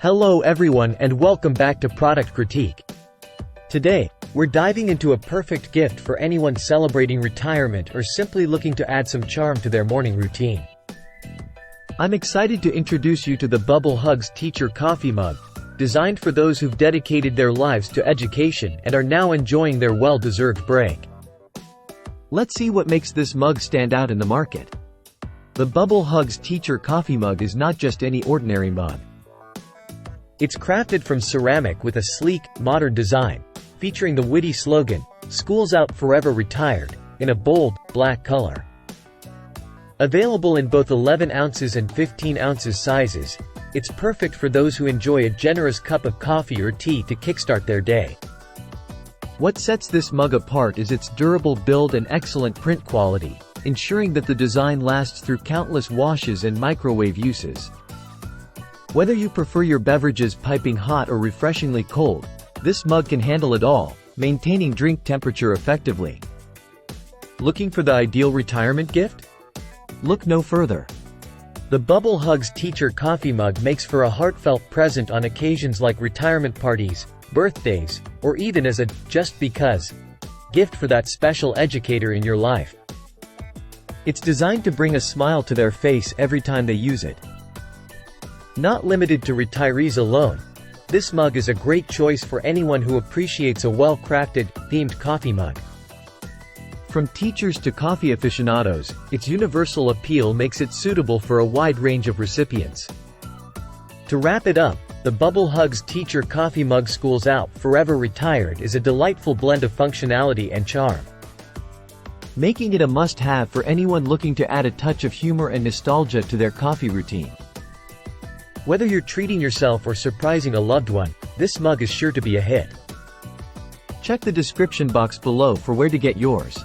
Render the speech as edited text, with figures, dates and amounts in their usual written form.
Hello everyone and welcome back to Product Critique. Today, we're diving into a perfect gift for anyone celebrating retirement or simply looking to add some charm to their morning routine. I'm excited to introduce you to the Bubble Hugs Teacher Coffee Mug, designed for those who've dedicated their lives to education and are now enjoying their well-deserved break. Let's see what makes this mug stand out in the market. The Bubble Hugs Teacher Coffee Mug is not just any ordinary mug. It's crafted from ceramic with a sleek, modern design, featuring the witty slogan, "School's Out Forever Retired," in a bold, black color. Available in both 11 ounces and 15 ounces sizes, it's perfect for those who enjoy a generous cup of coffee or tea to kickstart their day. What sets this mug apart is its durable build and excellent print quality, ensuring that the design lasts through countless washes and microwave uses. Whether you prefer your beverages piping hot or refreshingly cold, this mug can handle it all, maintaining drink temperature effectively. Looking for the ideal retirement gift? Look no further. The Bubble Hugs Teacher Coffee Mug makes for a heartfelt present on occasions like retirement parties, birthdays, or even as a "just because" gift for that special educator in your life. It's designed to bring a smile to their face every time they use it. Not limited to retirees alone, this mug is a great choice for anyone who appreciates a well-crafted, themed coffee mug. From teachers to coffee aficionados, its universal appeal makes it suitable for a wide range of recipients. To wrap it up, the Bubble Hugs Teacher Coffee Mug School's Out Forever Retired is a delightful blend of functionality and charm, making it a must-have for anyone looking to add a touch of humor and nostalgia to their coffee routine. Whether you're treating yourself or surprising a loved one, this mug is sure to be a hit. Check the description box below for where to get yours.